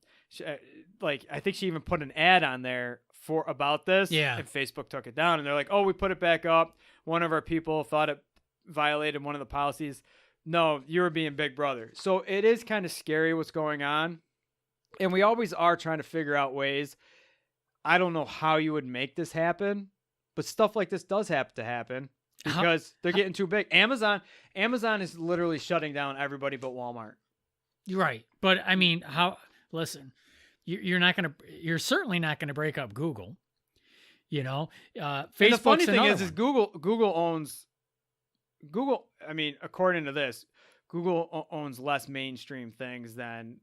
I think she even put an ad on there about this. Yeah. And Facebook took it down, and they're like, oh, we put it back up. One of our people thought it violated one of the policies. No, you were being Big Brother. So it is kind of scary what's going on. And we always are trying to figure out ways. I don't know how you would make this happen, but stuff like this does have to happen because they're getting too big. Amazon is literally shutting down everybody but Walmart. You're right. But I mean, listen, you're certainly not going to break up Google. You know, Facebook's And the funny thing another is one. Google owns Google. I mean, according to this, Google owns less mainstream things than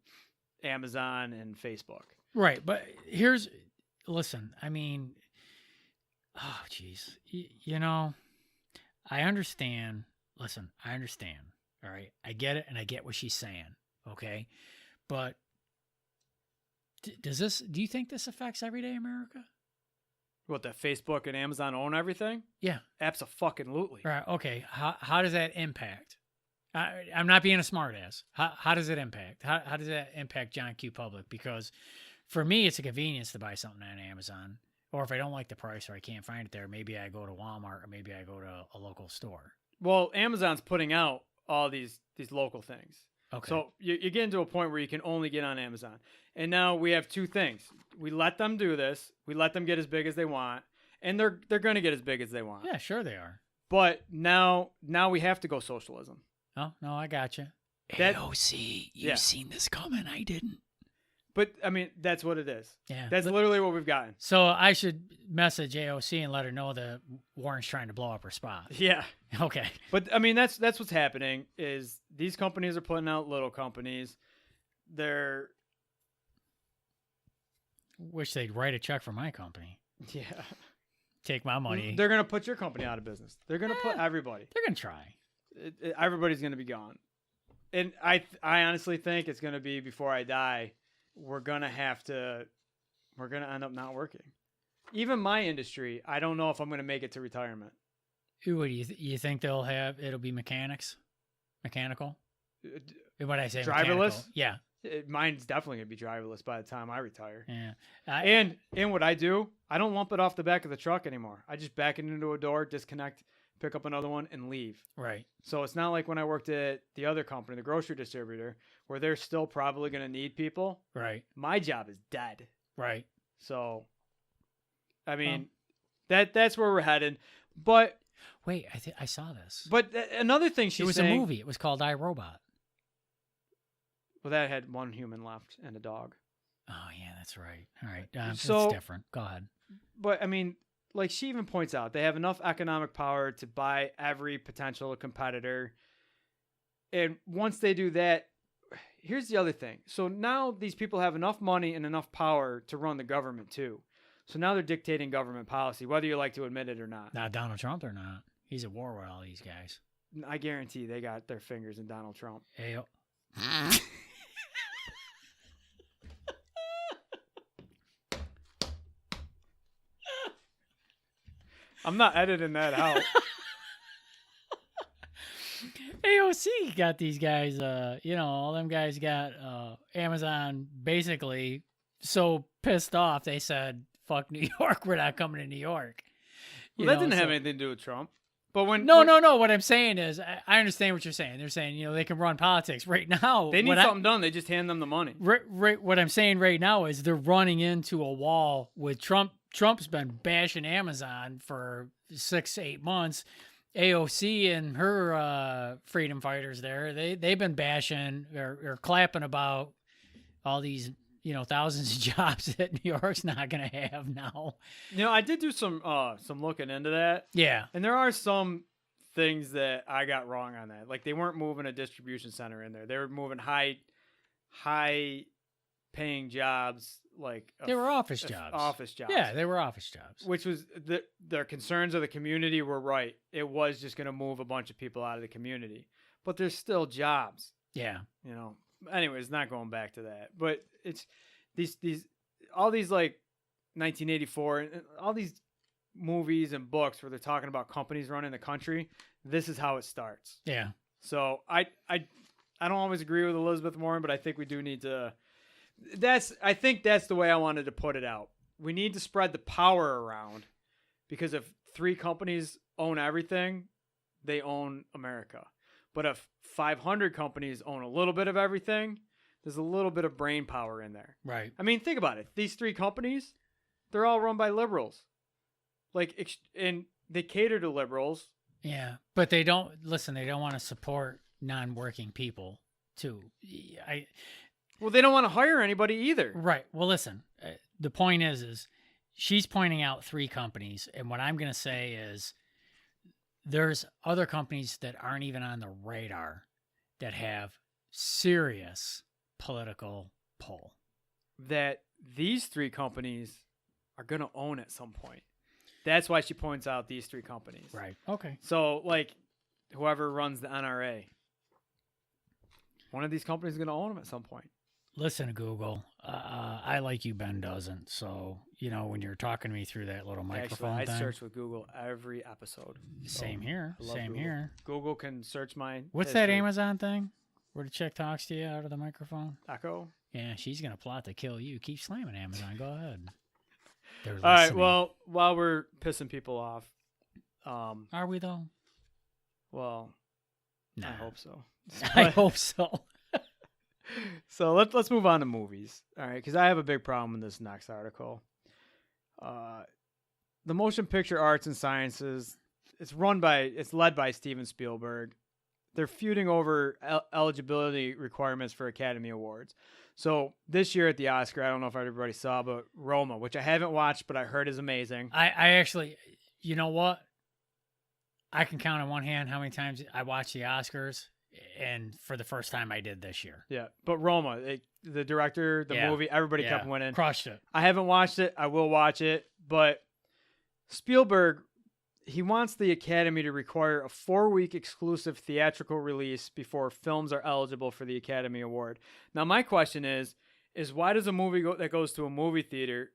Amazon and Facebook. Right. But listen, I mean, oh, geez. You know, I understand. Listen, I understand. All right. I get it. And I get what she's saying. Okay. But do you think this affects everyday America? What, that Facebook and Amazon own everything? Yeah. Abso-fucking-lutely. Right. Okay. How does that impact? I'm not being a smartass. How does it impact? How does that impact John Q. Public? Because for me, it's a convenience to buy something on Amazon. Or if I don't like the price or I can't find it there, maybe I go to Walmart or maybe I go to a local store. Well, Amazon's putting out all these local things. Okay. So you get into a point where you can only get on Amazon. And now we have two things. We let them do this. We let them get as big as they want. And they're going to get as big as they want. Yeah, sure they are. But now we have to go socialism. Oh, no, I got you. That- AOC, Yeah. seen this coming. I didn't. But, I mean, that's what it is. Yeah. That's literally what we've gotten. So I should message AOC and let her know that Warren's trying to blow up her spot. Yeah. Okay. But, I mean, that's what's happening is these companies are putting out little companies. They're... Wish they'd write a check for my company. Yeah. Take my money. They're going to put your company out of business. They're going to put everybody. They're going to try. Everybody's going to be gone. And I honestly think it's going to be before I die, we're going to end up not working. Even my industry, I don't know if I'm going to make it to retirement. What do you think it'll be mechanical? What I say, Driverless? mechanical. Yeah. Mine's definitely going to be driverless by the time I retire. Yeah. And what I do, I don't lump it off the back of the truck anymore. I just back it into a door, disconnect, pick up another one, and leave. Right. So it's not like when I worked at the other company, the grocery distributor, where they're still probably going to need people. Right. My job is dead. Right. So, I mean, that's where we're headed. But wait, I saw this. But another thing she's saying, a movie. It was called I, Robot. Well, that had one human left and a dog. Oh yeah, that's right. All right, so it's different. Go ahead. But I mean, like she even points out, they have enough economic power to buy every potential competitor. And once they do that, here's the other thing. So now these people have enough money and enough power to run the government too. So now they're dictating government policy, whether you like to admit it or not. Not Donald Trump or not. He's at war with all these guys. I guarantee they got their fingers in Donald Trump. Hey, I'm not editing that out. AOC got these guys, all them guys got Amazon basically so pissed off they said, fuck New York, we're not coming to New York. Well, that didn't have anything to do with Trump. But No. What I'm saying is, I understand what you're saying. They're saying, they can run politics right now. They need something done. They just hand them the money. Right. What I'm saying right now is they're running into a wall with Trump. Trump's been bashing Amazon for 6-8 months, AOC and her freedom fighters there, they've been bashing or clapping about all these, thousands of jobs that New York's not going to have now. I did do some looking into that. Yeah. And there are some things that I got wrong on that. Like they weren't moving a distribution center in there. They were moving high paying jobs, like they were office jobs. Office jobs. Yeah, they were office jobs. Which was their concerns of the community were right. It was just going to move a bunch of people out of the community, but there's still jobs. Yeah. Anyways, not going back to that, but it's all these like 1984 and all these movies and books where they're talking about companies running the country. This is how it starts. Yeah. So I don't always agree with Elizabeth Warren, but I think we do need to. I think that's the way I wanted to put it out. We need to spread the power around, because if 3 companies own everything, they own America. But if 500 companies own a little bit of everything, there's a little bit of brain power in there. Right. I mean, think about it. These 3 companies, they're all run by liberals. And they cater to liberals. Yeah, but they don't want to support non-working people too. Well, they don't want to hire anybody either. Right. Well, listen, the point is she's pointing out 3 companies. And what I'm going to say is there's other companies that aren't even on the radar that have serious political pull. That these 3 companies are going to own at some point. That's why she points out these 3 companies. Right. Okay. So, like, whoever runs the NRA, one of these companies is going to own them at some point. Listen, Google, I like you, Ben doesn't. So, when you're talking to me through that little microphone Actually, I thing. search with Google every episode. Same here. Same Google. here. Google can search my What's history. that Amazon thing where the chick talks to you out of the microphone? Echo? Yeah, she's going to plot to kill you. Keep slamming Amazon. Go ahead. All right, well, while we're pissing people off. Are we, though? Well, nah. I hope so. I hope so. So let's move on to movies, all right? Because I have a big problem in this next article. The Motion Picture Arts and Sciences, it's led by Steven Spielberg. They're feuding over eligibility requirements for Academy Awards. So this year at the Oscar, I don't know if everybody saw, but Roma, which I haven't watched, but I heard is amazing. I actually, you know what? I can count on one hand how many times I watched the Oscars. And for the first time, I did this year. Yeah, but Roma, the director, the movie, everybody kept winning. Crushed it. I haven't watched it. I will watch it. But Spielberg, he wants the Academy to require a 4-week exclusive theatrical release before films are eligible for the Academy Award. Now, my question is why does a movie that goes to a movie theater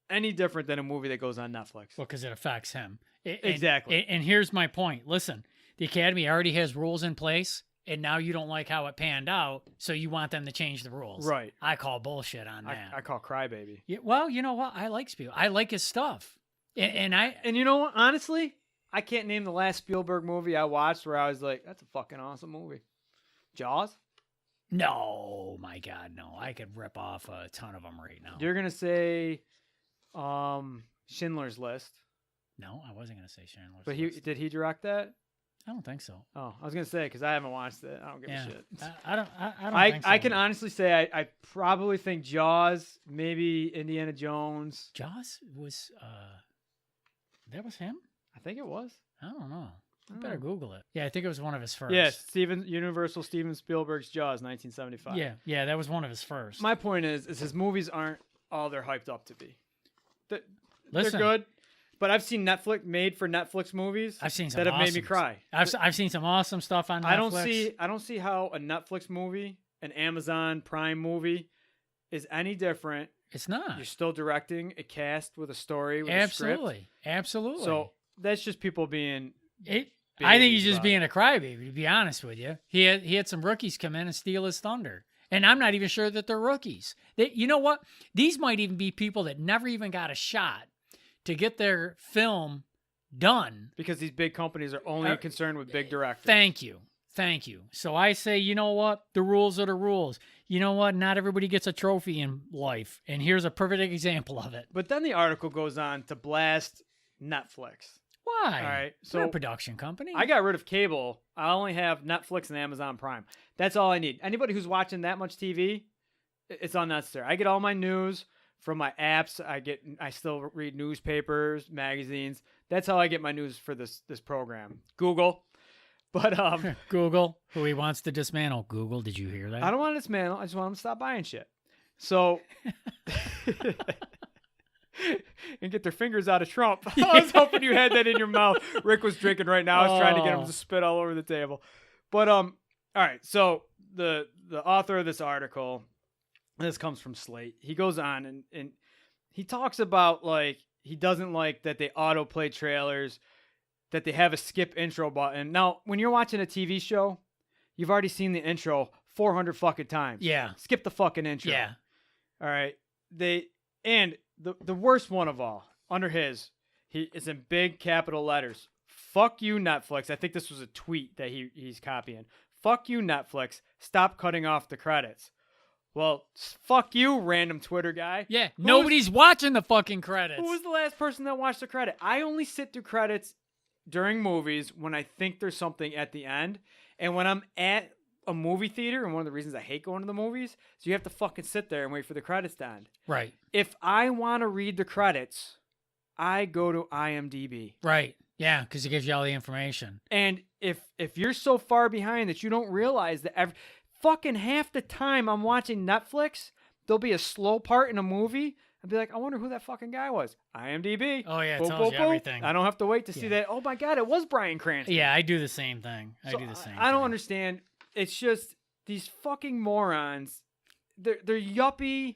any different than a movie that goes on Netflix? Well, because it affects him. Exactly. And here's my point. Listen. The Academy already has rules in place, and now you don't like how it panned out, so you want them to change the rules. Right. I call bullshit on that. I call crybaby. Yeah, well, you know what? I like Spielberg. I like his stuff. And you know what? Honestly, I can't name the last Spielberg movie I watched where I was like, that's a fucking awesome movie. Jaws? No, my God, no. I could rip off a ton of them right now. You're going to say Schindler's List. No, I wasn't going to say Schindler's List. But did he direct that? I don't think so. Oh, I was gonna say because I haven't watched it. I don't give a shit. I don't think so. I can honestly say I probably think Jaws, maybe Indiana Jones. Jaws was that was him? I think it was. I don't know. I better Google it. Yeah, I think it was one of his first. Yeah, Universal Steven Spielberg's Jaws, 1975. Yeah, that was one of his first. My point is his movies aren't all they're hyped up to be. They're Listen, good. But I've seen made for Netflix movies that have made me cry. I've seen some awesome stuff on Netflix. I don't see how a Netflix movie, an Amazon Prime movie, is any different. It's not. You're still directing a cast with a story, with Absolutely. a script. Absolutely. So that's just people being. I think he's just being a crybaby, to be honest with you. He had some rookies come in and steal his thunder. And I'm not even sure that they're rookies. You know what? These might even be people that never even got a shot to get their film done. Because these big companies are only concerned with big directors. Thank you. So I say, you know what? The rules are the rules. You know what? Not everybody gets a trophy in life. And here's a perfect example of it. But then the article goes on to blast Netflix. Why? All right, So we're so a production company. I got rid of cable. I only have Netflix and Amazon Prime. That's all I need. Anybody who's watching that much TV, it's unnecessary. I get all my news from my apps. I still read newspapers, magazines. That's how I get my news for this program. Google. But Google, who he wants to dismantle. Google, did you hear that? I don't want to dismantle. I just want them to stop buying shit. So and get their fingers out of Trump. I was hoping you had that in your mouth. Rick was drinking right now. I was trying to get him to spit all over the table. But all right. So the author of this article, this comes from Slate. He goes on and he talks about like he doesn't like that they autoplay trailers, that they have a skip intro button. Now, when you're watching a TV show, you've already seen the intro 400 fucking times. Yeah. Skip the fucking intro. Yeah. All right. The worst one of all, under his, it's in big capital letters. Fuck you, Netflix. I think this was a tweet that he's copying. Fuck you, Netflix. Stop cutting off the credits. Well, fuck you, random Twitter guy. Yeah. Nobody's watching the fucking credits. Who was the last person that watched the credit? I only sit through credits during movies when I think there's something at the end. And when I'm at a movie theater, and one of the reasons I hate going to the movies is you have to fucking sit there and wait for the credits to end. Right. If I want to read the credits, I go to IMDb. Right. Yeah, because it gives you all the information. And if you're so far behind that you don't realize that fucking half the time I'm watching Netflix, there'll be a slow part in a movie. I'd be like, I wonder who that fucking guy was. IMDb. Oh, yeah, it boop, tells boop, you boop. everything. I don't have to wait to see that. Oh, my God, it was Bryan Cranston. Yeah, I do the same thing. So I don't thing. understand. It's just these fucking morons. They're yuppie.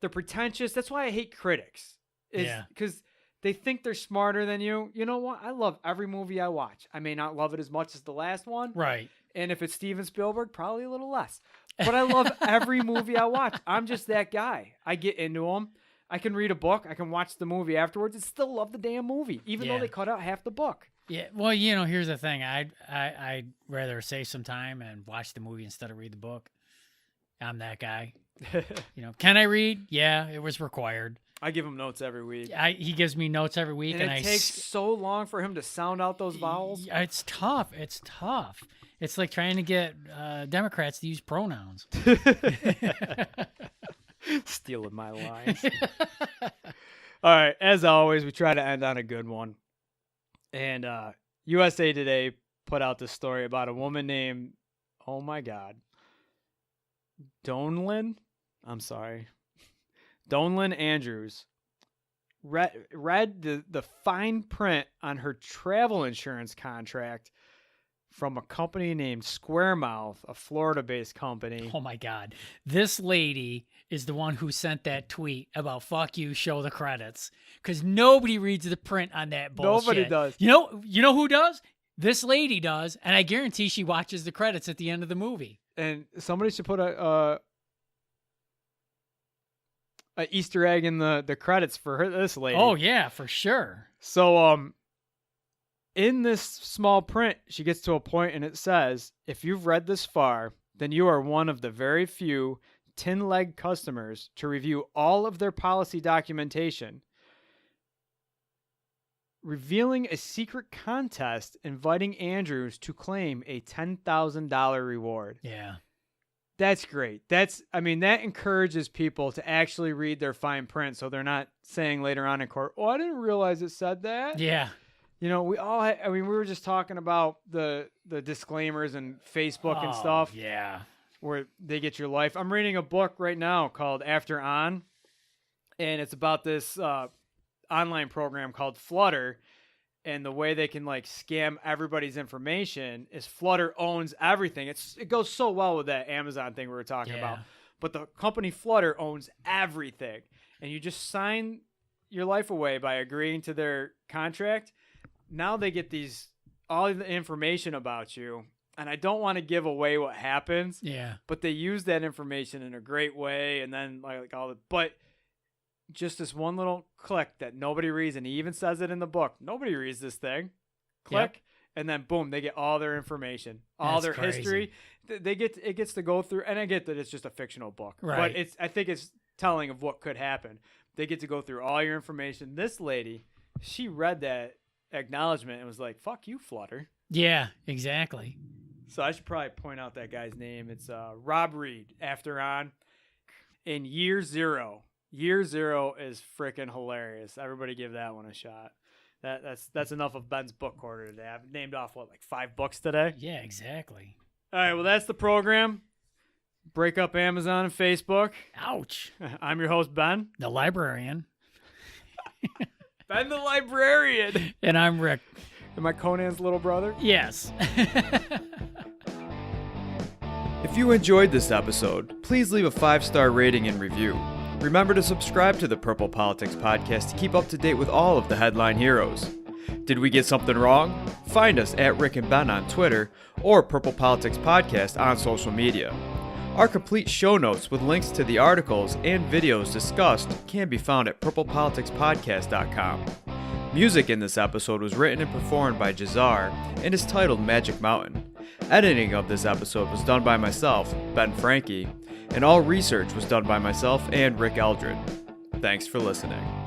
They're pretentious. That's why I hate critics. Because they think they're smarter than you. You know what? I love every movie I watch. I may not love it as much as the last one. Right. And if it's Steven Spielberg, probably a little less. But I love every movie I watch. I'm just that guy. I get into them. I can read a book. I can watch the movie afterwards and still love the damn movie, even though they cut out half the book. Yeah. Well, here's the thing. I'd rather save some time and watch the movie instead of read the book. I'm that guy. Can I read? Yeah, it was required. I give him notes every week. He gives me notes every week, and it takes so long for him to sound out those vowels. It's tough. It's like trying to get Democrats to use pronouns. Stealing my lines. All right. As always, we try to end on a good one. And USA Today put out this story about a woman named, oh my God, Donlin Andrews read the fine print on her travel insurance contract from a company named Squaremouth, a Florida-based company. Oh my God. This lady is the one who sent that tweet about fuck you, show the credits. Because nobody reads the print on that bullshit. Nobody does. You know who does? This lady does, and I guarantee she watches the credits at the end of the movie. And somebody should put a Easter egg in the credits for this lady. Oh yeah, for sure. So in this small print, she gets to a point and it says, if you've read this far, then you are one of the very few tin-leg customers to review all of their policy documentation, revealing a secret contest inviting Andrews to claim a $10,000 reward. Yeah. That's great. that encourages people to actually read their fine print so they're not saying later on in court, oh, I didn't realize it said that. Yeah. We were just talking about the disclaimers and Facebook and stuff. Yeah. Where they get your life. I'm reading a book right now called After On, and it's about this online program called Flutter, and the way they can scam everybody's information is Flutter owns everything. It goes so well with that Amazon thing we were talking about. But the company Flutter owns everything, and you just sign your life away by agreeing to their contract. Now they get all the information about you, and I don't want to give away what happens. Yeah. But they use that information in a great way, and then but just this one little click that nobody reads, and he even says it in the book. Nobody reads this thing. Click, and then boom, they get all their information, all their history. It gets to go through, and I get that it's just a fictional book, right? But I think it's telling of what could happen. They get to go through all your information. This lady, she read that acknowledgement and was like, fuck you, Flutter. Yeah, exactly. So I should probably point out that guy's name. It's Rob Reed, after on. In Year Zero. Year Zero is freaking hilarious. Everybody give that one a shot. That's enough of Ben's book quarter today. I've named off, like 5 books today? Yeah, exactly. All right, well, that's the program. Break up Amazon and Facebook. Ouch. I'm your host, Ben. The librarian. Ben the librarian. And I'm Rick. Am I Conan's little brother? Yes. If you enjoyed this episode, please leave a 5-star rating and review. Remember to subscribe to the Purple Politics Podcast to keep up to date with all of the headline heroes. Did we get something wrong? Find us at Rick and Ben on Twitter or Purple Politics Podcast on social media. Our complete show notes with links to the articles and videos discussed can be found at purplepoliticspodcast.com. Music in this episode was written and performed by Jazar and is titled Magic Mountain. Editing of this episode was done by myself, Ben Frankie, and all research was done by myself and Rick Eldred. Thanks for listening.